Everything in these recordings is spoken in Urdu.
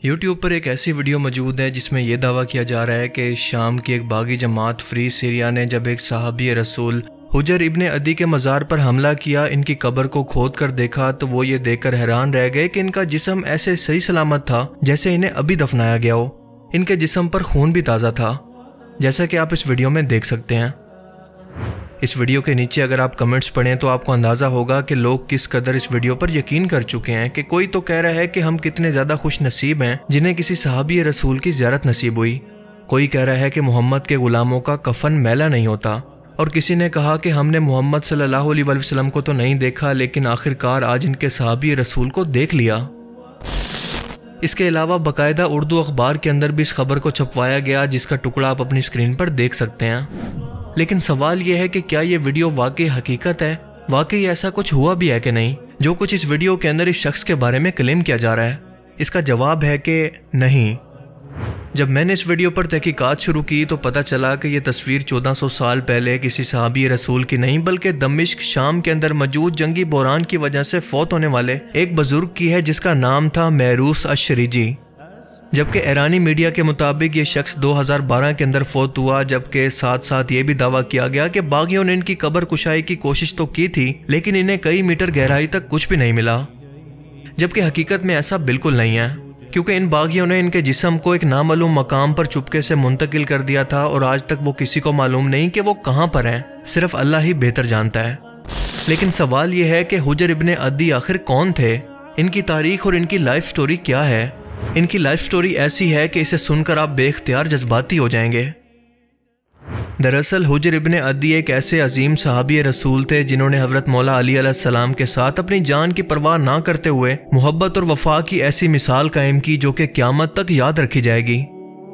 YouTube پر ایک ایسی ویڈیو موجود ہے جس میں یہ دعویٰ کیا جا رہا ہے کہ شام کی ایک باغی جماعت فری سیریا نے جب ایک صحابی رسول حجر ابن عدی کے مزار پر حملہ کیا، ان کی قبر کو کھود کر دیکھا تو وہ یہ دیکھ کر حیران رہ گئے کہ ان کا جسم ایسے صحیح سلامت تھا جیسے انہیں ابھی دفنایا گیا ہو۔ ان کے جسم پر خون بھی تازہ تھا، جیسا کہ آپ اس ویڈیو میں دیکھ سکتے ہیں۔ اس ویڈیو کے نیچے اگر آپ کمنٹس پڑھیں تو آپ کو اندازہ ہوگا کہ لوگ کس قدر اس ویڈیو پر یقین کر چکے ہیں کہ کوئی تو کہہ رہا ہے کہ ہم کتنے زیادہ خوش نصیب ہیں جنہیں کسی صحابی رسول کی زیارت نصیب ہوئی، کوئی کہہ رہا ہے کہ محمد کے غلاموں کا کفن میلا نہیں ہوتا، اور کسی نے کہا کہ ہم نے محمد صلی اللہ علیہ وسلم کو تو نہیں دیکھا لیکن آخرکار آج ان کے صحابی رسول کو دیکھ لیا۔ اس کے علاوہ باقاعدہ اردو اخبار کے اندر بھی اس خبر کو چھپوایا گیا جس کا ٹکڑا آپ اپنی اسکرین پر دیکھ سکتے ہیں۔ لیکن سوال یہ ہے کہ کیا یہ ویڈیو واقعی حقیقت ہے؟ واقعی ایسا کچھ ہوا بھی ہے کہ نہیں جو کچھ اس ویڈیو کے اندر اس شخص کے بارے میں کلیم کیا جا رہا ہے؟ اس کا جواب ہے کہ نہیں۔ جب میں نے اس ویڈیو پر تحقیقات شروع کی تو پتہ چلا کہ یہ تصویر 1400 سال پہلے کسی صحابی رسول کی نہیں بلکہ دمشق شام کے اندر موجود جنگی بحران کی وجہ سے فوت ہونے والے ایک بزرگ کی ہے جس کا نام تھا محروس الشریجی، جبکہ ایرانی میڈیا کے مطابق یہ شخص 2012 کے اندر فوت ہوا، جبکہ ساتھ ساتھ یہ بھی دعویٰ کیا گیا کہ باغیوں نے ان کی قبر کشائی کی کوشش تو کی تھی لیکن انہیں کئی میٹر گہرائی تک کچھ بھی نہیں ملا، جبکہ حقیقت میں ایسا بالکل نہیں ہے، کیونکہ ان باغیوں نے ان کے جسم کو ایک نامعلوم مقام پر چپکے سے منتقل کر دیا تھا اور آج تک وہ کسی کو معلوم نہیں کہ وہ کہاں پر ہیں، صرف اللہ ہی بہتر جانتا ہے۔ لیکن سوال یہ ہے کہ حجر ابن عدی آخر کون تھے؟ ان کی تاریخ اور ان کی لائف سٹوری کیا ہے؟ ان کی لائف سٹوری ایسی ہے کہ اسے سن کر آپ بے اختیار جذباتی ہو جائیں گے۔ دراصل حجر ابن عدی ایک ایسے عظیم صحابی رسول تھے جنہوں نے حضرت مولا علی علیہ السلام کے ساتھ اپنی جان کی پرواہ نہ کرتے ہوئے محبت اور وفا کی ایسی مثال قائم کی جو کہ قیامت تک یاد رکھی جائے گی،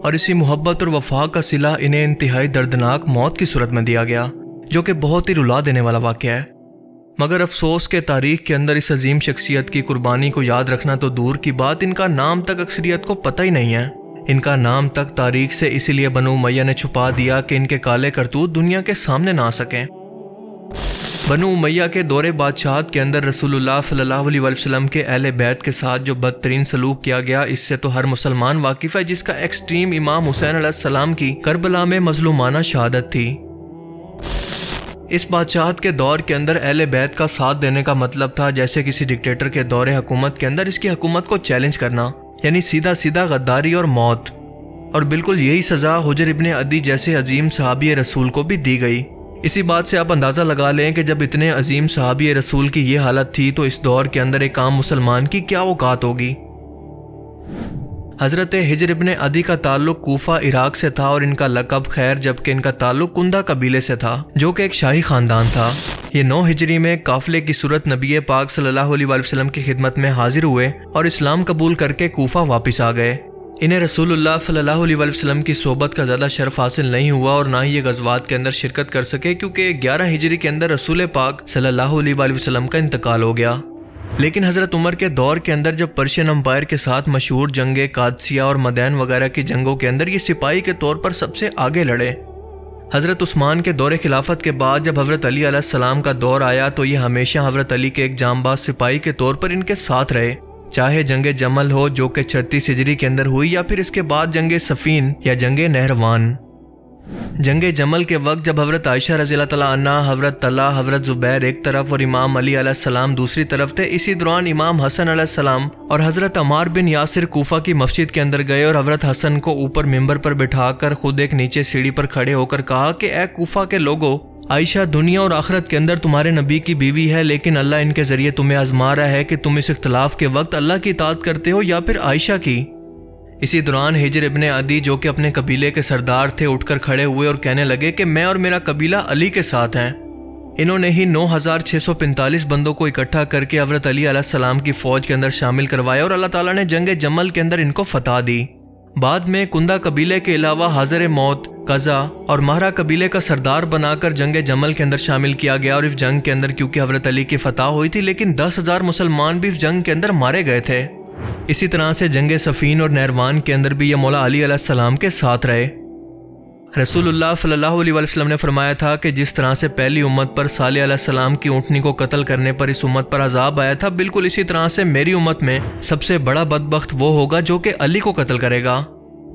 اور اسی محبت اور وفا کا صلہ انہیں انتہائی دردناک موت کی صورت میں دیا گیا، جو کہ بہت ہی رلا دینے والا واقعہ ہے۔ مگر افسوس کہ تاریخ کے اندر اس عظیم شخصیت کی قربانی کو یاد رکھنا تو دور کی بات، ان کا نام تک اکثریت کو پتہ ہی نہیں ہے۔ ان کا نام تک تاریخ سے اسی لیے بنو امیہ نے چھپا دیا کہ ان کے کالے کرتوت دنیا کے سامنے نہ آ سکیں۔ بنو امیہ کے دور بادشاہت کے اندر رسول اللہ صلی اللہ علیہ وسلم کے اہل بیت کے ساتھ جو بدترین سلوک کیا گیا، اس سے تو ہر مسلمان واقف ہے، جس کا ایکسٹریم امام حسین علیہ السلام کی کربلا میں مظلومانہ شہادت تھی۔ اس بادشاہت کے دور کے اندر اہل بیت کا ساتھ دینے کا مطلب تھا جیسے کسی ڈکٹیٹر کے دور حکومت کے اندر اس کی حکومت کو چیلنج کرنا، یعنی سیدھا سیدھا غداری اور موت، اور بالکل یہی سزا حجر ابن عدی جیسے عظیم صحابی رسول کو بھی دی گئی۔ اسی بات سے آپ اندازہ لگا لیں کہ جب اتنے عظیم صحابی رسول کی یہ حالت تھی تو اس دور کے اندر ایک عام مسلمان کی کیا اوقات ہوگی۔ حضرت حجر ابن عدی کا تعلق کوفہ عراق سے تھا اور ان کا لقب خیر، جبکہ ان کا تعلق کندہ قبیلے سے تھا جو کہ ایک شاہی خاندان تھا۔ یہ 9 ہجری میں قافلے کی صورت نبی پاک صلی اللہ علیہ وسلم کی خدمت میں حاضر ہوئے اور اسلام قبول کر کے کوفہ واپس آ گئے۔ انہیں رسول اللہ صلی اللہ علیہ وسلم کی صحبت کا زیادہ شرف حاصل نہیں ہوا اور نہ ہی یہ غزوات کے اندر شرکت کر سکے، کیونکہ 11 ہجری کے اندر رسول پاک صلی اللہ علیہ وسلم کا انتقال ہو گیا۔ لیکن حضرت عمر کے دور کے اندر جب پرشین امپائر کے ساتھ مشہور جنگ قادسیہ اور مدین وغیرہ کی جنگوں کے اندر یہ سپاہی کے طور پر سب سے آگے لڑے۔ حضرت عثمان کے دور خلافت کے بعد جب حضرت علی علیہ السلام کا دور آیا تو یہ ہمیشہ حضرت علی کے ایک جانباز سپاہی کے طور پر ان کے ساتھ رہے، چاہے جنگ جمل ہو جو کہ 36 ہجری کے اندر ہوئی یا پھر اس کے بعد جنگ صفین یا جنگ نہروان۔ جنگ جمل کے وقت جب حضرت عائشہ رضی اللہ تعالیٰ عنہ، حضرت طلحہ، حضرت زبیر ایک طرف اور امام علی علیہ السلام دوسری طرف تھے، اسی دوران امام حسن علیہ السلام اور حضرت عمار بن یاسر کوفہ کی مسجد کے اندر گئے اور حضرت حسن کو اوپر ممبر پر بٹھا کر خود ایک نیچے سیڑھی پر کھڑے ہو کر کہا کہ اے کوفہ کے لوگو، عائشہ دنیا اور آخرت کے اندر تمہارے نبی کی بیوی ہے، لیکن اللہ ان کے ذریعے تمہیں آزما رہا ہے کہ تم اس اختلاف کے وقت اللہ کی اطاعت کرتے ہو یا پھر عائشہ کی۔ اسی دوران حجر ابن عدی جو کہ اپنے قبیلے کے سردار تھے اٹھ کر کھڑے ہوئے اور کہنے لگے کہ میں اور میرا قبیلہ علی کے ساتھ ہیں۔ انہوں نے ہی 9645 بندوں کو اکٹھا کر کے حضرت علی علیہ السلام کی فوج کے اندر شامل کروایا اور اللہ تعالیٰ نے جنگ جمل کے اندر ان کو فتح دی۔ بعد میں کندہ قبیلے کے علاوہ حاضر موت، قزا اور مہرہ قبیلے کا سردار بنا کر جنگ جمل کے اندر شامل کیا گیا، اور اس جنگ کے اندر کیونکہ حضرت علی کی فتح ہوئی تھی لیکن 10,000 مسلمان بھی اس جنگ کے اندر مارے گئے تھے۔ اسی طرح سے جنگ صفین اور نہروان کے اندر بھی یہ مولا علی علیہ السلام کے ساتھ رہے۔ رسول اللہ صلی اللہ علیہ وسلم نے فرمایا تھا کہ جس طرح سے پہلی امت پر صالح علیہ السلام کی اونٹنی کو قتل کرنے پر اس امت پر عذاب آیا تھا، بالکل اسی طرح سے میری امت میں سب سے بڑا بدبخت وہ ہوگا جو کہ علی کو قتل کرے گا۔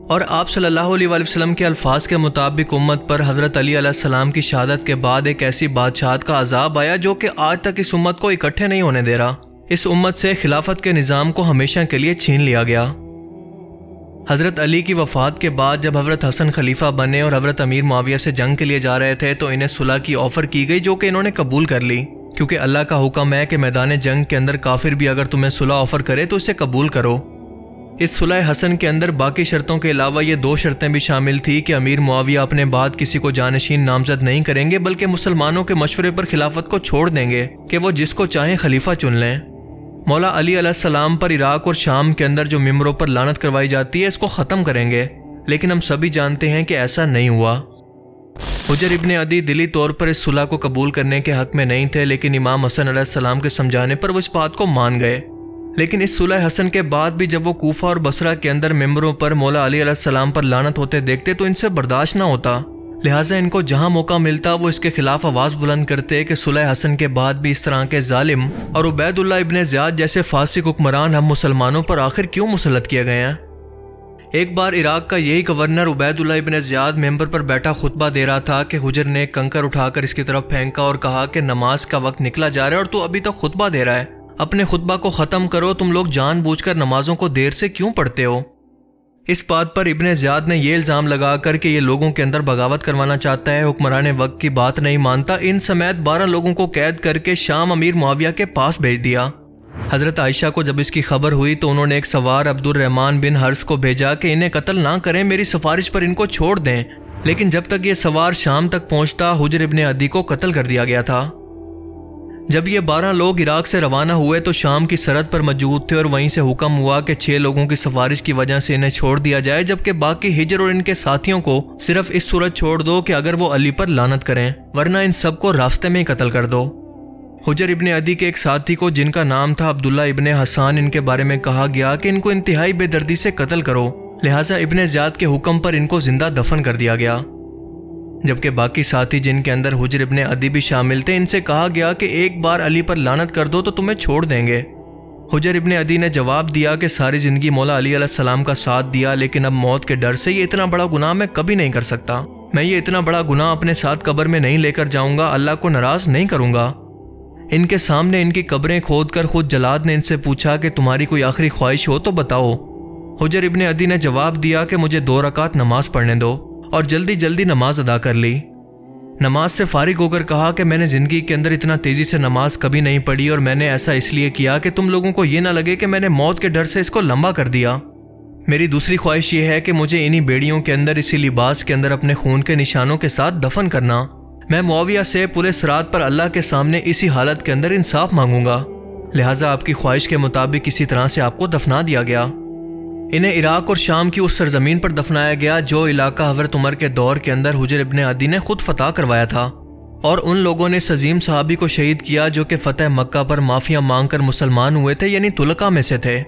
اور آپ صلی اللہ علیہ وسلم کے الفاظ کے مطابق امت پر حضرت علی علیہ السلام کی شہادت کے بعد ایک ایسی بادشاہت کا عذاب آیا جو کہ آج تک اس امت کو اکٹھے نہیں ہونے دے رہا۔ اس امت سے خلافت کے نظام کو ہمیشہ کے لیے چھین لیا گیا۔ حضرت علی کی وفات کے بعد جب حضرت حسن خلیفہ بنے اور حضرت امیر معاویہ سے جنگ کے لیے جا رہے تھے تو انہیں صلح کی آفر کی گئی، جو کہ انہوں نے قبول کر لی، کیونکہ اللہ کا حکم ہے کہ میدان جنگ کے اندر کافر بھی اگر تمہیں صلح آفر کرے تو اسے قبول کرو۔ اس صلح حسن کے اندر باقی شرطوں کے علاوہ یہ 2 شرطیں بھی شامل تھی کہ امیر معاویہ اپنے بعد کسی کو جانشین نامزد نہیں کریں گے، بلکہ مسلمانوں کے مشورے پر خلافت کو چھوڑ دیں گے کہ وہ جس کو چاہیں خلیفہ چن لیں۔ مولا علی علیہ السلام پر عراق اور شام کے اندر جو ممبروں پر لعنت کروائی جاتی ہے اس کو ختم کریں گے، لیکن ہم سبھی جانتے ہیں کہ ایسا نہیں ہوا۔ حجر ابن عدی دلی طور پر اس صلح کو قبول کرنے کے حق میں نہیں تھے، لیکن امام حسن علیہ السلام کے سمجھانے پر وہ اس بات کو مان گئے۔ لیکن اس صلح حسن کے بعد بھی جب وہ کوفہ اور بصرہ کے اندر ممبروں پر مولا علی علیہ السلام پر لعنت ہوتے دیکھتے تو ان سے برداشت نہ ہوتا، لہٰذا ان کو جہاں موقع ملتا وہ اس کے خلاف آواز بلند کرتے کہ صلح حسن کے بعد بھی اس طرح کے ظالم اور عبید اللہ ابن زیاد جیسے فاسق حکمران ہم مسلمانوں پر آخر کیوں مسلط کیے گئے ہیں۔ ایک بار عراق کا یہی گورنر عبید اللہ ابن زیاد ممبر پر بیٹھا خطبہ دے رہا تھا کہ حجر نے ایک کنکر اٹھا کر اس کی طرف پھینکا اور کہا کہ نماز کا وقت نکلا جا رہا ہے اور تو ابھی تک خطبہ دے رہا ہے، اپنے خطبہ کو ختم کرو، تم لوگ جان بوجھ کر نمازوں کو دیر سے کیوں پڑھتے ہو۔ اس بات پر ابن زیاد نے یہ الزام لگا کر کہ یہ لوگوں کے اندر بغاوت کروانا چاہتا ہے، حکمران وقت کی بات نہیں مانتا، ان سمیت 12 لوگوں کو قید کر کے شام امیر معاویہ کے پاس بھیج دیا۔ حضرت عائشہ کو جب اس کی خبر ہوئی تو انہوں نے ایک سوار عبد الرحمن بن حرس کو بھیجا کہ انہیں قتل نہ کریں، میری سفارش پر ان کو چھوڑ دیں، لیکن جب تک یہ سوار شام تک پہنچتا حجر ابن عدی کو قتل کر دیا گیا تھا۔ جب یہ 12 لوگ عراق سے روانہ ہوئے تو شام کی سرحد پر موجود تھے اور وہیں سے حکم ہوا کہ 6 لوگوں کی سفارش کی وجہ سے انہیں چھوڑ دیا جائے، جبکہ باقی حجر اور ان کے ساتھیوں کو صرف اس صورت چھوڑ دو کہ اگر وہ علی پر لعنت کریں، ورنہ ان سب کو راستے میں ہی قتل کر دو۔ حجر ابن عدی کے ایک ساتھی کو جن کا نام تھا عبداللہ ابن حسان، ان کے بارے میں کہا گیا کہ ان کو انتہائی بے دردی سے قتل کرو، لہٰذا ابن زیاد کے حکم پر ان کو زندہ دفن کر دیا گیا، جبکہ باقی ساتھی جن کے اندر حجر ابن عدی بھی شامل تھے ان سے کہا گیا کہ ایک بار علی پر لعنت کر دو تو تمہیں چھوڑ دیں گے۔ حجر ابن عدی نے جواب دیا کہ ساری زندگی مولا علی علیہ السلام کا ساتھ دیا، لیکن اب موت کے ڈر سے یہ اتنا بڑا گناہ میں کبھی نہیں کر سکتا، میں یہ اتنا بڑا گناہ اپنے ساتھ قبر میں نہیں لے کر جاؤں گا، اللہ کو ناراض نہیں کروں گا۔ ان کے سامنے ان کی قبریں کھود کر خود جلاد نے ان سے پوچھا کہ تمہاری کوئی آخری خواہش ہو تو بتاؤ۔ حجر ابن عدی نے جواب دیا کہ مجھے 2 رکعت نماز پڑھنے دو، اور جلدی جلدی نماز ادا کر لی۔ نماز سے فارغ ہو کر کہا کہ میں نے زندگی کے اندر اتنا تیزی سے نماز کبھی نہیں پڑھی، اور میں نے ایسا اس لیے کیا کہ تم لوگوں کو یہ نہ لگے کہ میں نے موت کے ڈر سے اس کو لمبا کر دیا۔ میری دوسری خواہش یہ ہے کہ مجھے انہی بیڑیوں کے اندر اسی لباس کے اندر اپنے خون کے نشانوں کے ساتھ دفن کرنا، میں معاویہ سے پورے صراط پر اللہ کے سامنے اسی حالت کے اندر انصاف مانگوں گا، لہٰذا آپ کی خواہش کے مطابق اسی طرح سے آپ کو دفنا دیا گیا۔ انہیں عراق اور شام کی اس سرزمین پر دفنایا گیا جو علاقہ حضرت عمر کے دور کے اندر حجر ابن عدی نے خود فتح کروایا تھا، اور ان لوگوں نے اس عظیم صحابی کو شہید کیا جو کہ فتح مکہ پر معافیاں مانگ کر مسلمان ہوئے تھے، یعنی طلقہ میں سے تھے۔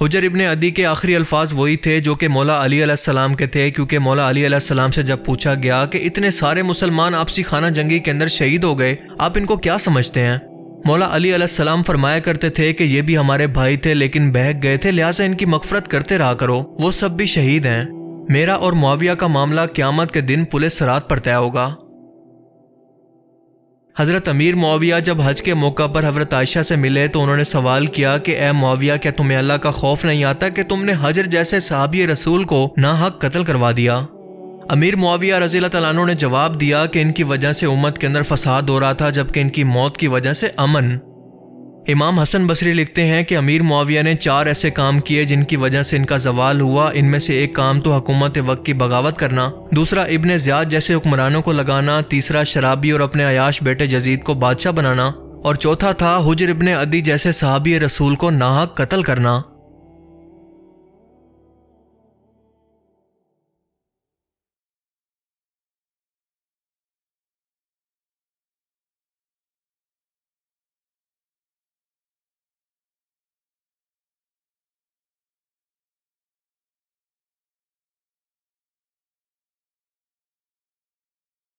حجر ابن عدی کے آخری الفاظ وہی تھے جو کہ مولا علی علیہ السلام کے تھے، کیونکہ مولا علی علیہ السلام سے جب پوچھا گیا کہ اتنے سارے مسلمان آپسی خانہ جنگی کے اندر شہید ہو گئے، آپ ان کو کیا سمجھتے ہیں؟ مولا علی علیہ السلام فرمایا کرتے تھے کہ یہ بھی ہمارے بھائی تھے لیکن بہک گئے تھے، لہٰذا ان کی مغفرت کرتے رہا کرو، وہ سب بھی شہید ہیں، میرا اور معاویہ کا معاملہ قیامت کے دن پل صراط پر طے ہوگا۔ حضرت امیر معاویہ جب حج کے موقع پر حضرت عائشہ سے ملے تو انہوں نے سوال کیا کہ اے معاویہ، کیا تمہیں اللہ کا خوف نہیں آتا کہ تم نے حجر جیسے صحابی رسول کو ناحق قتل کروا دیا؟ امیر معاویہ رضی اللہ تعالیٰ عنہ نے جواب دیا کہ ان کی وجہ سے امت کے اندر فساد ہو رہا تھا، جبکہ ان کی موت کی وجہ سے امن۔ امام حسن بصری لکھتے ہیں کہ امیر معاویہ نے 4 ایسے کام کیے جن کی وجہ سے ان کا زوال ہوا، ان میں سے ایک کام تو حکومت وقت کی بغاوت کرنا، دوسرا ابن زیاد جیسے حکمرانوں کو لگانا، تیسرا شرابی اور اپنے عیاش بیٹے یزید کو بادشاہ بنانا، اور چوتھا تھا حجر ابن عدی جیسے صحابی رسول کو ناحق قتل کرنا۔